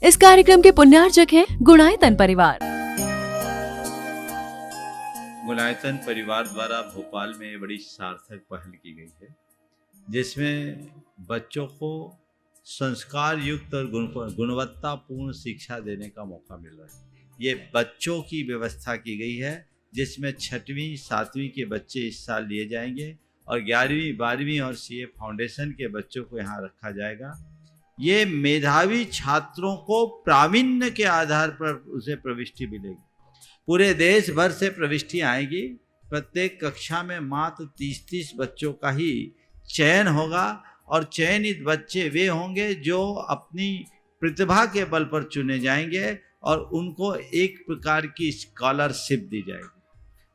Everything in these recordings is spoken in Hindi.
इस कार्यक्रम के पुण्यार्चक हैं गुणायतन परिवार। गुणायतन परिवार द्वारा भोपाल में बड़ी सार्थक पहल की गई है, जिसमें बच्चों को संस्कार युक्त और गुणवत्तापूर्ण शिक्षा देने का मौका मिल रहा है। ये बच्चों की व्यवस्था की गई है, जिसमें 6वीं 7वीं के बच्चे इस साल लिए जाएंगे और 11वीं 12वीं और सीए फाउंडेशन के बच्चों को यहाँ रखा जाएगा। ये मेधावी छात्रों को प्रावीण्य के आधार पर उसे प्रविष्टि मिलेगी। पूरे देश भर से प्रविष्टियाँ आएगी। प्रत्येक कक्षा में मात्र 30-30 बच्चों का ही चयन होगा और चयनित बच्चे वे होंगे जो अपनी प्रतिभा के बल पर चुने जाएंगे और उनको एक प्रकार की स्कॉलरशिप दी जाएगी।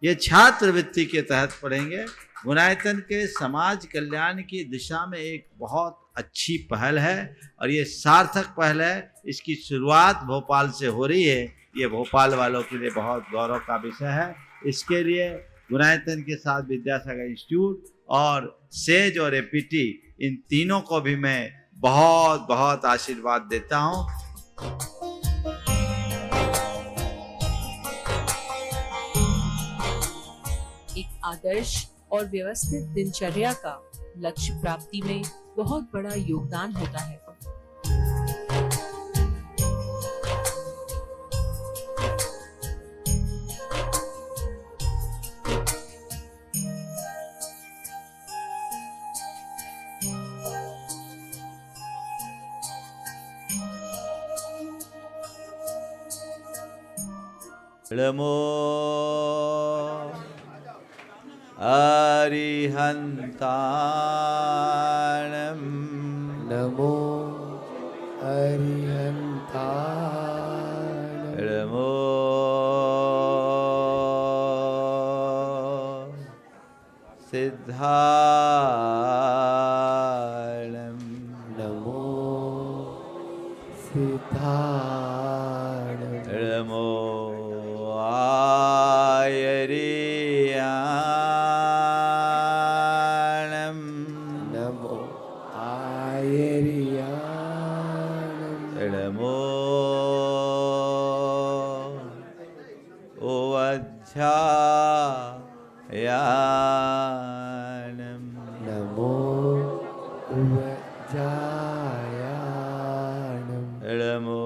ये छात्रवृत्ति के तहत पढ़ेंगे। गुणायतन के समाज कल्याण की दिशा में एक बहुत अच्छी पहल है और ये सार्थक पहल है। इसकी शुरुआत भोपाल से हो रही है। ये भोपाल वालों के लिए बहुत गौरव का विषय है। इसके लिए गुणायतन के साथ विद्यासागर इंस्टीट्यूट और सेज और एपीटी, इन तीनों को भी मैं बहुत बहुत आशीर्वाद देता हूँ। एक आदर्श और व्यवस्थित दिनचर्या का लक्ष्य प्राप्ति में बहुत बड़ा योगदान होता है। नमो अरिहन्ताणं नमो अरिहन्ताणं नमो सिद्धाणं नमो सिद्धाणं नमो आयर्याणं नमो आयर्याणं नमो ओवध्यायाणं नमो उवज्जायाणं नमो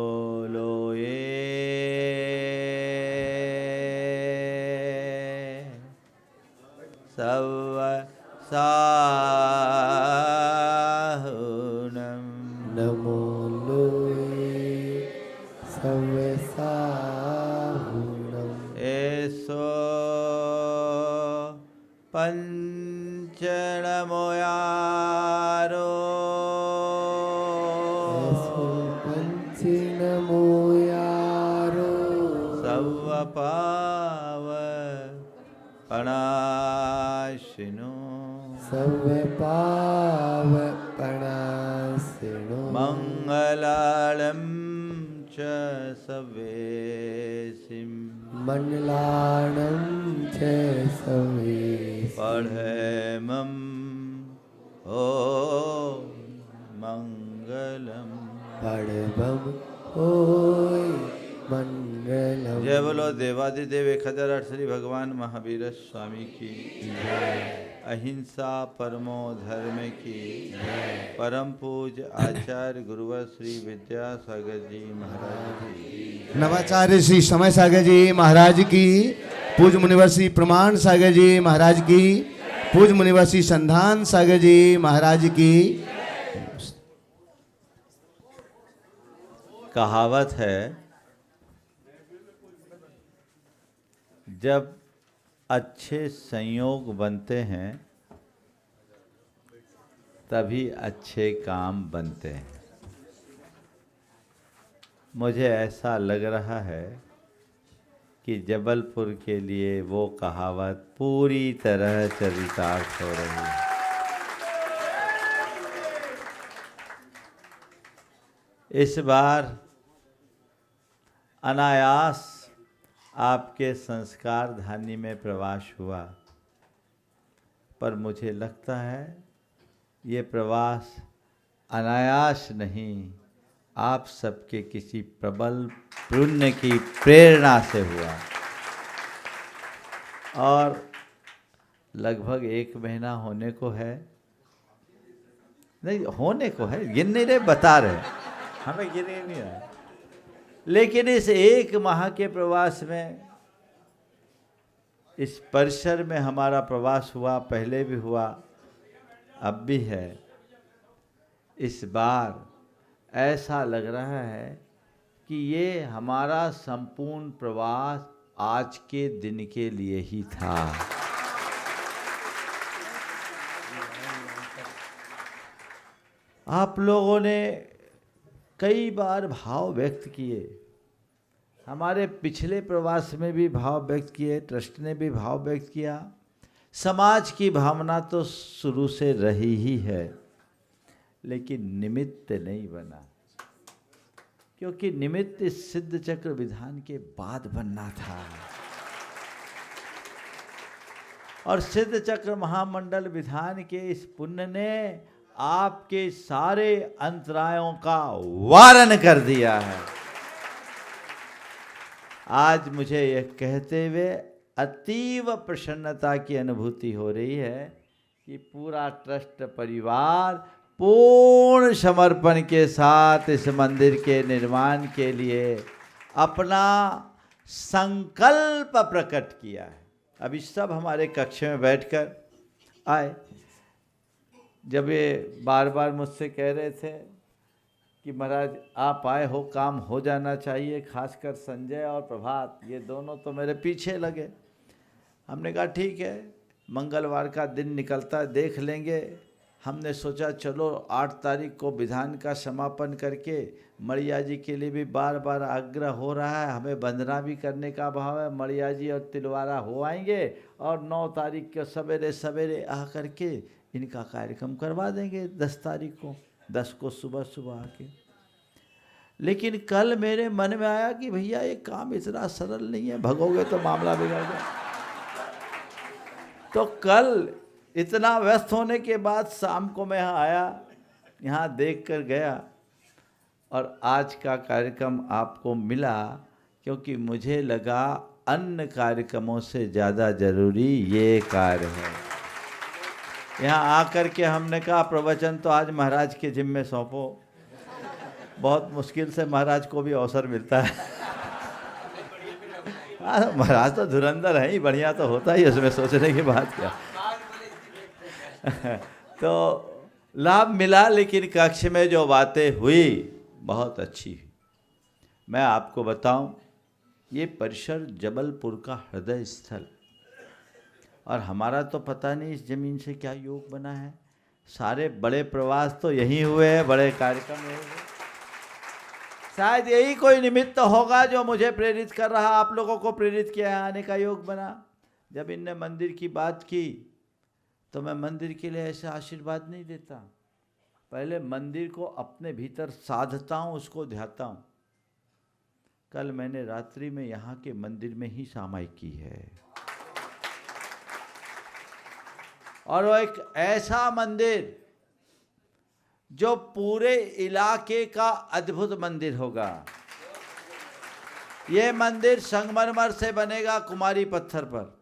लोये सवसाहुणं नमो लोये सवसाहुणं एषो पञ्चनमोयारो पंचनमोयारो सवपावपणाशिनो सवपावपणासिनो मङ्गलालं च सवेसिं मण्डलानं च सवेसिं पढ़ेमं ओ मङ्गलम्। पड़वम होय मंगलम। जय बोलो देवादिदेव खदर श्री भगवान महावीर स्वामी की, अहिंसा परमो धर्म की, परम पूज आचार्य गुरुवर श्री विद्यासागर जी महाराज की, नवाचार्य श्री समय सागर जी महाराज की, पूज मुनिवर श्री प्रमाण सागर जी महाराज की, पूज मुनिवर श्री संधान सागर जी महाराज की। कहावत है, जब अच्छे संयोग बनते हैं तभी अच्छे काम बनते हैं। मुझे ऐसा लग रहा है कि जबलपुर के लिए वो कहावत पूरी तरह चरितार्थ हो रही है। इस बार अनायास आपके संस्कार धानी में प्रवास हुआ, पर मुझे लगता है ये प्रवास अनायास नहीं, आप सबके किसी प्रबल पुण्य की प्रेरणा से हुआ और लगभग 1 महीना होने को है, नहीं होने को है, गिन नहीं रहे, बता रहे, हमें गिन ही नहीं रहा। लेकिन इस 1 माह के प्रवास में, इस परिसर में हमारा प्रवास हुआ, पहले भी हुआ, अब भी है। इस बार ऐसा लग रहा है कि ये हमारा संपूर्ण प्रवास आज के दिन के लिए ही था। आप लोगों ने कई बार भाव व्यक्त किए, हमारे पिछले प्रवास में भी भाव व्यक्त किए, ट्रस्ट ने भी भाव व्यक्त किया। समाज की भावना तो शुरू से रही ही है, लेकिन निमित्त नहीं बना, क्योंकि निमित्त इस सिद्ध चक्र विधान के बाद बनना था। और सिद्ध चक्र महामंडल विधान के इस पुण्य ने आपके सारे अंतरायों का वारण कर दिया है। आज मुझे यह कहते हुए अतीव प्रसन्नता की अनुभूति हो रही है कि पूरा ट्रस्ट परिवार पूर्ण समर्पण के साथ इस मंदिर के निर्माण के लिए अपना संकल्प प्रकट किया है। अभी सब हमारे कक्ष में बैठकर आए। जब ये बार बार मुझसे कह रहे थे कि महाराज आप आए हो, काम हो जाना चाहिए, खासकर संजय और प्रभात, ये दोनों तो मेरे पीछे लगे। हमने कहा ठीक है, मंगलवार का दिन निकलता है, देख लेंगे। हमने सोचा चलो 8 तारीख को विधान का समापन करके, मड़िया जी के लिए भी बार बार आग्रह हो रहा है, हमें वंदना भी करने का भाव है, मड़िया जी और तिलवारा हो आएंगे और 9 तारीख के सवेरे सवेरे आ करके इनका कार्यक्रम करवा देंगे 10 तारीख को, 10 को सुबह सुबह आके। लेकिन कल मेरे मन में आया कि भैया ये काम इतना सरल नहीं है, भगोगे तो मामला बिगड़ जाए। तो कल इतना व्यस्त होने के बाद शाम को मैं यहाँ आया, यहाँ देख कर गया और आज का कार्यक्रम आपको मिला, क्योंकि मुझे लगा अन्य कार्यक्रमों से ज़्यादा जरूरी ये कार्य है। यहाँ आकर के हमने कहा प्रवचन तो आज महाराज के जिम्मे सौंपो। बहुत मुश्किल से महाराज को भी अवसर मिलता है। महाराज तो धुरंधर है ही, बढ़िया तो होता ही, उसमें सोचने की बात क्या। तो लाभ मिला, लेकिन कक्ष में जो बातें हुई बहुत अच्छी हुई। मैं आपको बताऊं, ये परिसर जबलपुर का हृदय स्थल, और हमारा तो पता नहीं इस जमीन से क्या योग बना है। सारे बड़े प्रवास तो यहीं हुए हैं, बड़े कार्यक्रम यहीं हुए। शायद यही कोई निमित्त होगा जो मुझे प्रेरित कर रहा, आप लोगों को प्रेरित किया है, आने का योग बना। जब इनने मंदिर की बात की तो मैं मंदिर के लिए ऐसा आशीर्वाद नहीं देता, पहले मंदिर को अपने भीतर साधता हूँ, उसको ध्याता हूँ। कल मैंने रात्रि में यहाँ के मंदिर में ही सामायिक की है, और वो एक ऐसा मंदिर जो पूरे इलाके का अद्भुत मंदिर होगा। ये मंदिर संगमरमर से बनेगा, कुमारी पत्थर पर,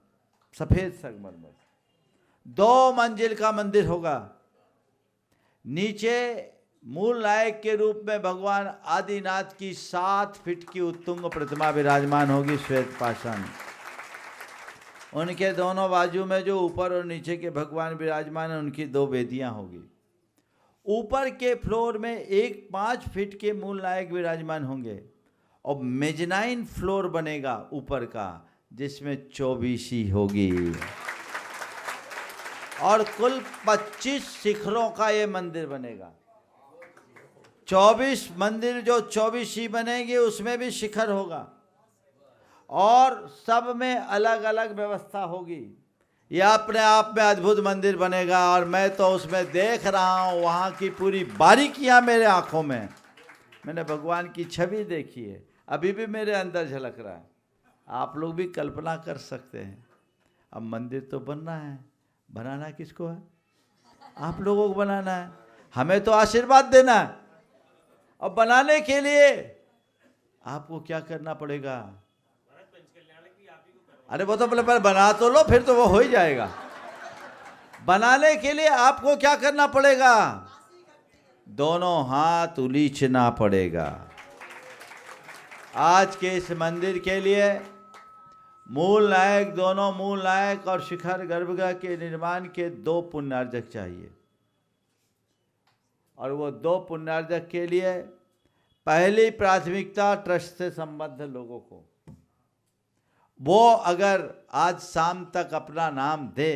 सफेद संगमरमर। 2 मंजिल का मंदिर होगा। नीचे मूल नायक के रूप में भगवान आदिनाथ की 7 फीट की उत्तुंग प्रतिमा विराजमान होगी, श्वेत पाषाण। उनके दोनों बाजू में जो ऊपर और नीचे के भगवान विराजमान हैं, उनकी 2 वेदियां होगी। ऊपर के फ्लोर में एक 5 फीट के मूल नायक विराजमान होंगे, और मेजनाइन फ्लोर बनेगा ऊपर का, जिसमें 24 होगी, और कुल 25 शिखरों का ये मंदिर बनेगा। 24 मंदिर जो 24 बनेंगे, उसमें भी शिखर होगा, और सब में अलग अलग व्यवस्था होगी। यह अपने आप में अद्भुत मंदिर बनेगा, और मैं तो उसमें देख रहा हूँ, वहाँ की पूरी बारीकियाँ मेरे आँखों में। मैंने भगवान की छवि देखी है, अभी भी मेरे अंदर झलक रहा है। आप लोग भी कल्पना कर सकते हैं। अब मंदिर तो बनना है, बनाना किसको है? आप लोगों को बनाना है, हमें तो आशीर्वाद देना है। और बनाने के लिए आपको क्या करना पड़ेगा? अरे वो तो पहले बना तो लो, फिर तो वो हो ही जाएगा। बनाने के लिए आपको क्या करना पड़ेगा? दोनों हाथ उलीचना पड़ेगा। आज के इस मंदिर के लिए मूल नायक, दोनों मूल नायक और शिखर गर्भगृह के निर्माण के 2 पुण्यार्जक चाहिए। और वो 2 पुण्यार्जक के लिए पहली प्राथमिकता ट्रस्ट से संबद्ध लोगों को, वो अगर आज शाम तक अपना नाम दे,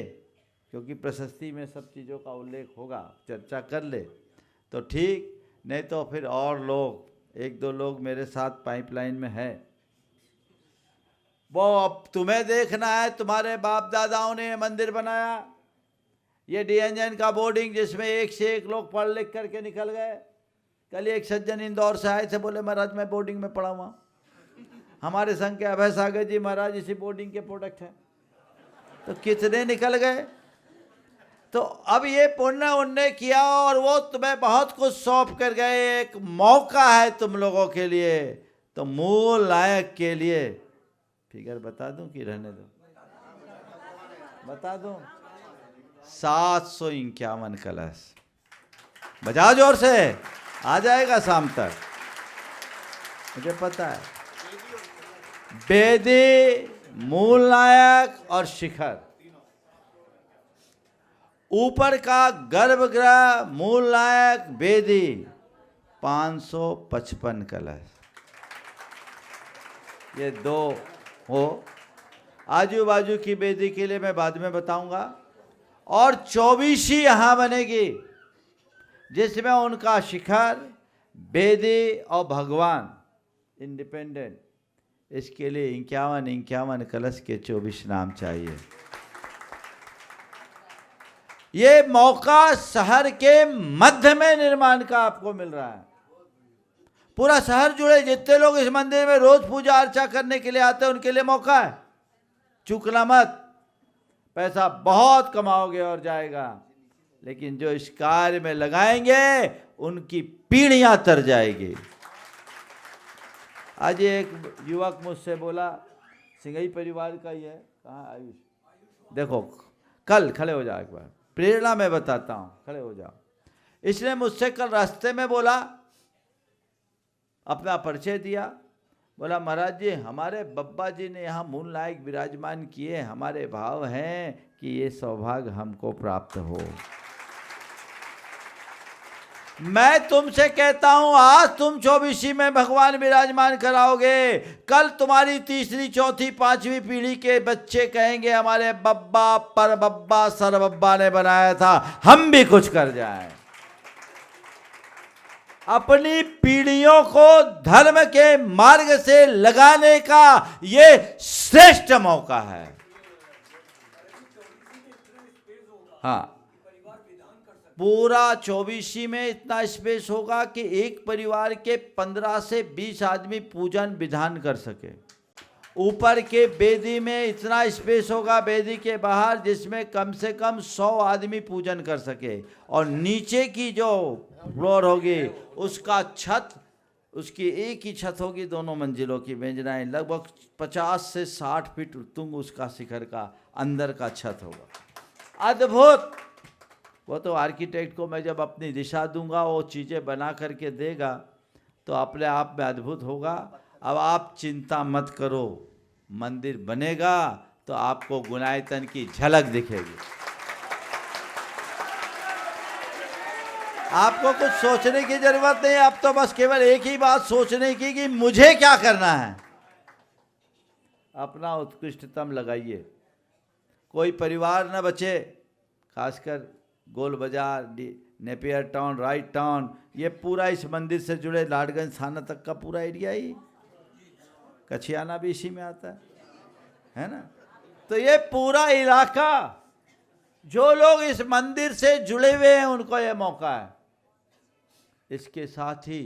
क्योंकि प्रशस्ति में सब चीज़ों का उल्लेख होगा, चर्चा कर ले तो ठीक, नहीं तो फिर और लोग, 1-2 लोग मेरे साथ पाइपलाइन में है। वो अब तुम्हें देखना है, तुम्हारे बाप दादाओं ने मंदिर बनाया, ये DNN का बोर्डिंग जिसमें 1 से 1 लोग पढ़ लिख करके निकल गए। कल एक सज्जन इंदौर से आए थे, बोले महाराज मैं बोर्डिंग में पढ़ा हुआ। हमारे संघ के अभय सागर जी महाराज इसी बोर्डिंग के प्रोडक्ट हैं। तो कितने निकल गए। तो अब ये पुण्य उनने किया और वो तुम्हें बहुत कुछ सौंप कर गए। एक मौका है तुम लोगों के लिए। तो मूल नायक के लिए फिगर बता दूं कि रहने दो? बता दूं, 751 कलश। बजाओ जोर से, आ जाएगा शाम तक, मुझे पता है। बेदी, मूल नायक और शिखर। ऊपर का गर्भगृह, मूल नायक, बेदी, 555 कलश। ये 2 हो। आजू बाजू की बेदी के लिए मैं बाद में बताऊंगा। और 24 यहाँ बनेगी, जिसमें उनका शिखर, बेदी और भगवान इंडिपेंडेंट। इसके लिए 51 कलश के 24 नाम चाहिए। ये मौका शहर के मध्य में निर्माण का आपको मिल रहा है। पूरा शहर जुड़े, जितने लोग इस मंदिर में रोज पूजा अर्चा करने के लिए आते हैं उनके लिए मौका है। चूकना मत, पैसा बहुत कमाओगे और जाएगा, लेकिन जो इस कार्य में लगाएंगे उनकी पीढ़ियां तर जाएगी। आज एक युवक मुझसे बोला, सिंघई परिवार का ही है, कहाँ आयुष, देखो कल खड़े हो जाओ, एक बार प्रेरणा में बताता हूँ, खड़े हो जाओ। इसने मुझसे कल रास्ते में बोला, अपना परिचय दिया, बोला महाराज जी हमारे बब्बा जी ने यहाँ मूल नायक विराजमान किए, हमारे भाव हैं कि ये सौभाग्य हमको प्राप्त हो। मैं तुमसे कहता हूं, आज तुम 24 में भगवान विराजमान कराओगे, कल तुम्हारी 3री, 4थी, 5वीं पीढ़ी के बच्चे कहेंगे हमारे बब्बा, पर बब्बा, सर बब्बा ने बनाया था, हम भी कुछ कर जाएं। अपनी पीढ़ियों को धर्म के मार्ग से लगाने का ये श्रेष्ठ मौका है। हाँ, पूरा 24 में इतना स्पेस होगा कि एक परिवार के 15 से 20 आदमी पूजन विधान कर सके। ऊपर के बेदी में इतना स्पेस होगा बेदी के बाहर, जिसमें कम से कम 100 आदमी पूजन कर सके। और नीचे की जो फ्लोर होगी उसका छत, उसकी एक ही छत होगी, दोनों मंजिलों की मेजनाएं, लगभग 50 से 60 फीट तुंग उसका शिखर का अंदर का छत होगा। अद्भुत। वो तो आर्किटेक्ट को मैं जब अपनी दिशा दूंगा, वो चीज़ें बना करके देगा तो अपने आप में अद्भुत होगा। अब आप चिंता मत करो, मंदिर बनेगा तो आपको गुणायतन की झलक दिखेगी। आपको कुछ सोचने की जरूरत नहीं, अब तो बस केवल एक ही बात सोचने की कि मुझे क्या करना है। अपना उत्कृष्टतम लगाइए, कोई परिवार न बचे, खासकर गोल बाजार, नेपियर टाउन, राइट टाउन, ये पूरा इस मंदिर से जुड़े लाडगंज थाना तक का पूरा एरिया ही, कछियाना भी इसी में आता है ना। तो ये पूरा इलाका, जो लोग इस मंदिर से जुड़े हुए हैं उनको ये मौका है। इसके साथ ही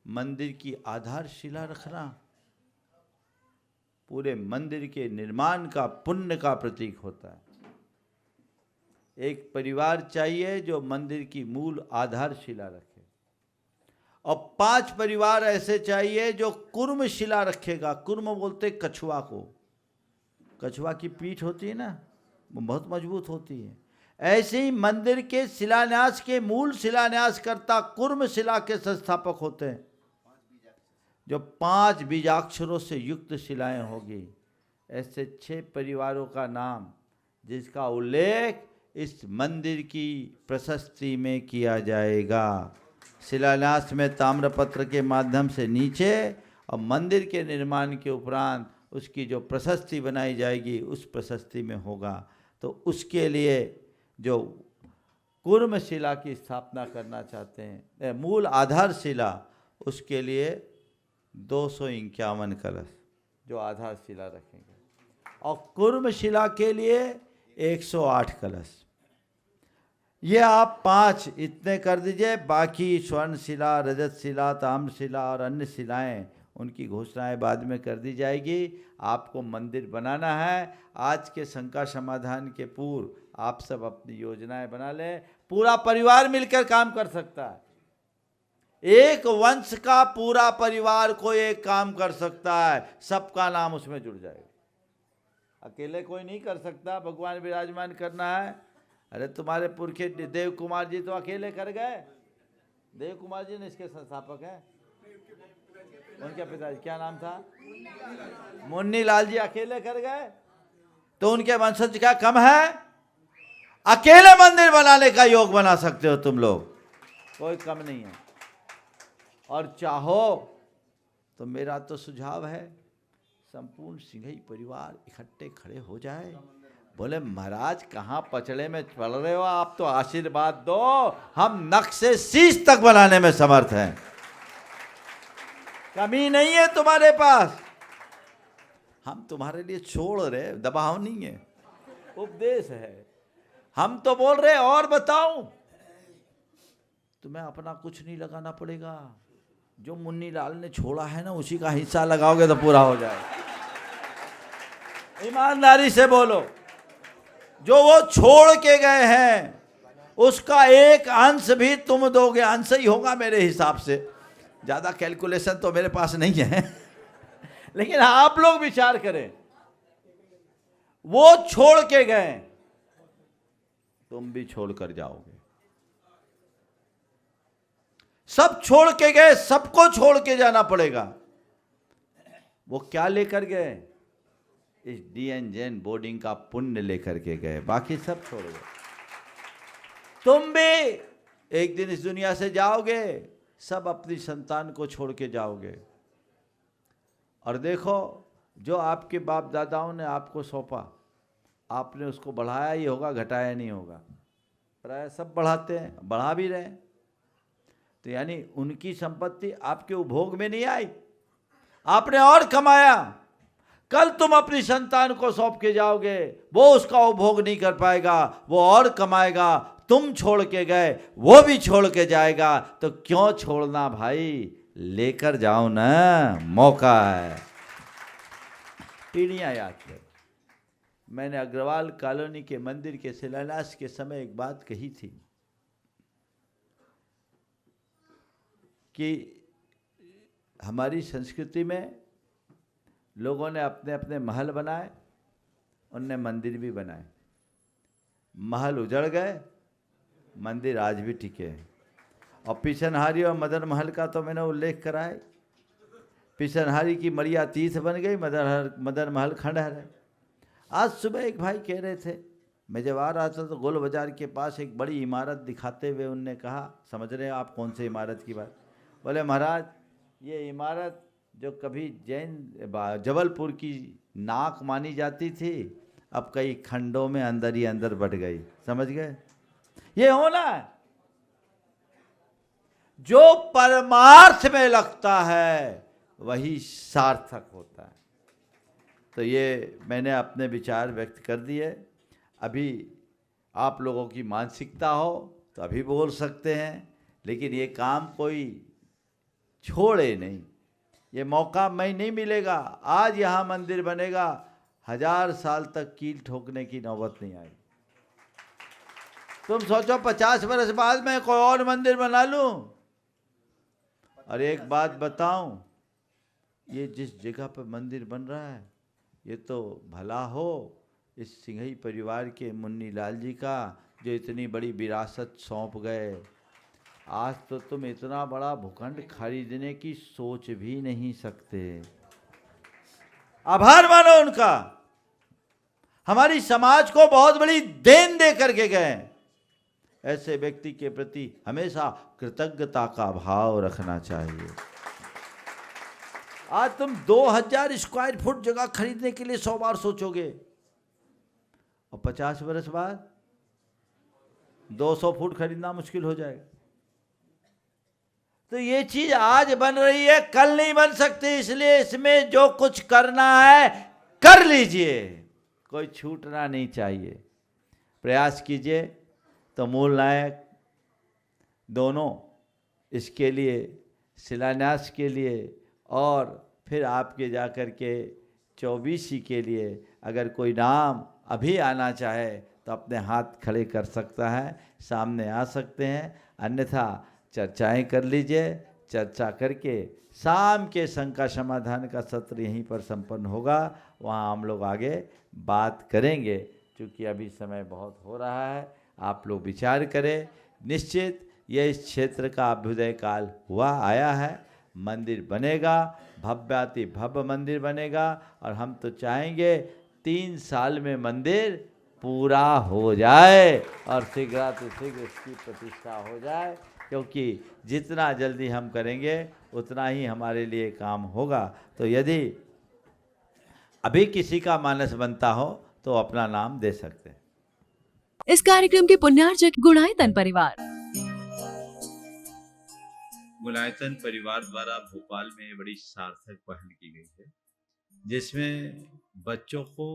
मंदिर की आधारशिला रखना पूरे मंदिर के निर्माण का पुण्य का प्रतीक होता है। एक परिवार चाहिए जो मंदिर की मूल आधारशिला रखे, और 5 परिवार ऐसे चाहिए जो कुर्म शिला रखेगा। कुर्म बोलते कछुआ को, कछुआ की पीठ होती है ना, वो बहुत मजबूत होती है। ऐसे ही मंदिर के शिलान्यास के मूल शिलान्यास करता कुर्म शिला के संस्थापक होते हैं, जो 5 बीजाक्षरों से युक्त शिलाएं होगी। ऐसे 6 परिवारों का नाम जिसका उल्लेख इस मंदिर की प्रशस्ति में किया जाएगा। शिलान्यास में ताम्रपत्र के माध्यम से नीचे और मंदिर के निर्माण के उपरांत उसकी जो प्रशस्ति बनाई जाएगी उस प्रशस्ति में होगा। तो उसके लिए जो कुर्म शिला की स्थापना करना चाहते हैं, मूल आधार शिला, उसके लिए 251 कलश जो आधार शिला रखेंगे, और कुर्म शिला के लिए 108 कलश। ये आप 5 इतने कर दीजिए। बाकी स्वर्ण शिला, रजत शिला, ताम्र शिला और अन्य शिलाएं, उनकी घोषणाएं बाद में कर दी जाएगी। आपको मंदिर बनाना है। आज के शंका समाधान के पूर्व आप सब अपनी योजनाएं बना लें। पूरा परिवार मिलकर काम कर सकता है। एक वंश का पूरा परिवार कोई एक काम कर सकता है, सबका नाम उसमें जुड़ जाएगा। अकेले कोई नहीं कर सकता। भगवान विराजमान करना है। अरे तुम्हारे पुरखे देव कुमार जी तो अकेले कर गए। देव कुमार जी ने इसके संस्थापक हैं। उनके पिताजी क्या नाम था? मुन्नी लाल जी अकेले कर गए। तो उनके वंशज क्या कम है? अकेले मंदिर बनाने का योग बना सकते हो तुम लोग, कोई कम नहीं है। और चाहो तो मेरा तो सुझाव है, संपूर्ण सिंघई परिवार इकट्ठे खड़े हो जाए। बोले महाराज कहाँ पचड़े में पड़ रहे हो, आप तो आशीर्वाद दो, हम नख से शीश तक बनाने में समर्थ हैं। कमी नहीं है तुम्हारे पास। हम तुम्हारे लिए छोड़ रहे, दबाव नहीं है, उपदेश है। हम तो बोल रहे और बताऊं, तुम्हें अपना कुछ नहीं लगाना पड़ेगा। जो मुन्नी लाल ने छोड़ा है ना, उसी का हिस्सा लगाओगे तो पूरा हो जाएगा। ईमानदारी से बोलो, जो वो छोड़ के गए हैं उसका एक अंश भी तुम दोगे। अंश ही होगा मेरे हिसाब से, ज्यादा कैलकुलेशन तो मेरे पास नहीं है लेकिन आप लोग विचार करें, वो छोड़ के गए, तुम भी छोड़ कर जाओगे। सब छोड़ के गए, सबको छोड़ के जाना पड़ेगा। वो क्या लेकर गए? इस DN जैन बोर्डिंग का पुण्य लेकर के गए, बाकी सब छोड़ गए। तुम भी एक दिन इस दुनिया से जाओगे, सब अपनी संतान को छोड़ के जाओगे। और देखो, जो आपके बाप दादाओं ने आपको सौंपा, आपने उसको बढ़ाया ही होगा, घटाया नहीं होगा। प्राय सब बढ़ाते हैं, बढ़ा भी रहे हैं। तो यानी उनकी संपत्ति आपके उपभोग में नहीं आई, आपने और कमाया। कल तुम अपनी संतान को सौंप के जाओगे, वो उसका उपभोग नहीं कर पाएगा, वो और कमाएगा। तुम छोड़ के गए, वो भी छोड़ के जाएगा। तो क्यों छोड़ना भाई, लेकर जाओ ना, मौका है। पीढ़ियां याद करो, मैंने अग्रवाल कॉलोनी के मंदिर के शिलान्यास के समय एक बात कही थी कि हमारी संस्कृति में लोगों ने अपने अपने महल बनाए, उनने मंदिर भी बनाए। महल उजड़ गए, मंदिर आज भी टिके हैं। और पिछनहारी और मदन महल का तो मैंने उल्लेख करा है। पिछनहारी की मरिया तीर्थ बन गई, मदन महल खंडहर है। आज सुबह एक भाई कह रहे थे, मैं जब आ रहा था तो गोल बाजार के पास एक बड़ी इमारत दिखाते हुए उनने कहा, समझ रहे हैं आप कौन सी इमारत की बात? बोले महाराज, ये इमारत जो कभी जबलपुर की नाक मानी जाती थी, अब कई खंडों में अंदर ही अंदर बढ़ गई। समझ गए? ये होना है। जो परमार्थ में लगता है वही सार्थक होता है। तो ये मैंने अपने विचार व्यक्त कर दिए। अभी आप लोगों की मानसिकता हो तो अभी बोल सकते हैं, लेकिन ये काम कोई छोड़े नहीं। ये मौका मैं नहीं मिलेगा। आज यहाँ मंदिर बनेगा, 1000 साल तक कील ठोकने की नौबत नहीं आएगी। तुम सोचो 50 वर्ष बाद मैं कोई और मंदिर बना लूं, और एक बात बताऊं, ये जिस जगह पर मंदिर बन रहा है ये तो भला हो इस सिंघई परिवार के मुन्नी लाल जी का, जो इतनी बड़ी विरासत सौंप गए। आज तो तुम इतना बड़ा भूखंड खरीदने की सोच भी नहीं सकते। आभार मानो उनका, हमारी समाज को बहुत बड़ी देन दे करके गए। ऐसे व्यक्ति के प्रति हमेशा कृतज्ञता का भाव रखना चाहिए। आज तुम 2000 स्क्वायर फुट जगह खरीदने के लिए 100 बार सोचोगे, और 50 वर्ष बाद 200 फुट खरीदना मुश्किल हो जाएगा। तो ये चीज आज बन रही है, कल नहीं बन सकती, इसलिए इसमें जो कुछ करना है कर लीजिए, कोई छूटना नहीं चाहिए। प्रयास कीजिए। तो मूल नायक दोनों इसके लिए शिलान्यास के लिए और फिर आपके जाकर के 24 के लिए अगर कोई नाम अभी आना चाहे तो अपने हाथ खड़े कर सकता है, सामने आ सकते हैं। अन्यथा चर्चाएं कर लीजिए। चर्चा करके शाम के शंका समाधान का सत्र यहीं पर संपन्न होगा, वहाँ हम लोग आगे बात करेंगे। क्योंकि अभी समय बहुत हो रहा है, आप लोग विचार करें। निश्चित यह इस क्षेत्र का अभ्युदय काल हुआ आया है। मंदिर बनेगा, भव्याति भव्य मंदिर बनेगा, और हम तो चाहेंगे 3 साल में मंदिर पूरा हो जाए और शीघ्रातिशीघ्र इसकी प्रतिष्ठा हो जाए। क्योंकि जितना जल्दी हम करेंगे उतना ही हमारे लिए काम होगा। तो यदि अभी किसी का मानस बनता हो तो अपना नाम दे सकते हैं। इस कार्यक्रम के पुण्यार्जक गुणायतन परिवार। गुणायतन परिवार द्वारा भोपाल में बड़ी सार्थक पहल की गई है, जिसमें बच्चों को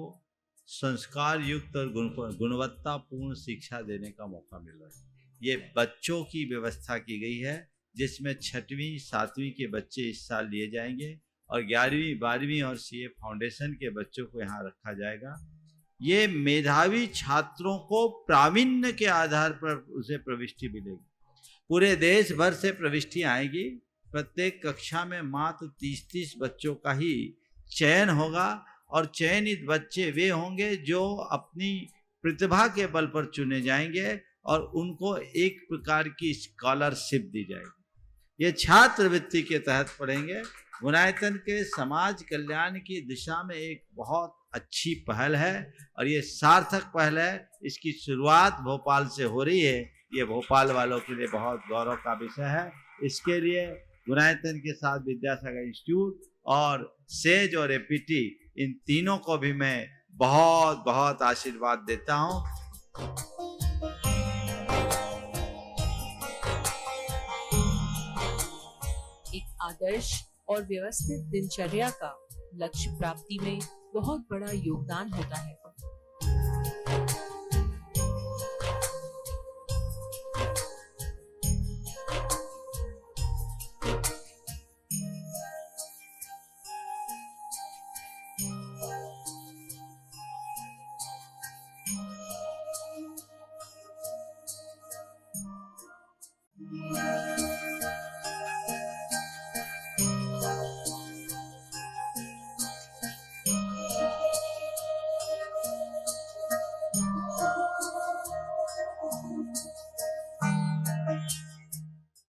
संस्कार युक्त और गुणवत्तापूर्ण शिक्षा देने का मौका मिल रहा है। ये बच्चों की व्यवस्था की गई है, जिसमें 6वीं 7वीं के बच्चे इस साल लिए जाएंगे और 11वीं 12वीं और सीए फाउंडेशन के बच्चों को यहाँ रखा जाएगा। ये मेधावी छात्रों को प्रावीण्य के आधार पर उसे प्रविष्टि मिलेगी। पूरे देश भर से प्रविष्टि आएगी। प्रत्येक कक्षा में मात्र 30-30 बच्चों का ही चयन होगा, और चयनित बच्चे वे होंगे जो अपनी प्रतिभा के बल पर चुने जाएंगे और उनको एक प्रकार की स्कॉलरशिप दी जाएगी। ये छात्रवृत्ति के तहत पढ़ेंगे। गुणायतन के समाज कल्याण की दिशा में एक बहुत अच्छी पहल है और ये सार्थक पहल है। इसकी शुरुआत भोपाल से हो रही है। ये भोपाल वालों के लिए बहुत गौरव का विषय है। इसके लिए गुणायतन के साथ विद्यासागर इंस्टीट्यूट और सेज और एपीटी, इन तीनों को भी मैं बहुत बहुत आशीर्वाद देता हूँ। एक आदर्श और व्यवस्थित दिनचर्या का लक्ष्य प्राप्ति में बहुत बड़ा योगदान होता है।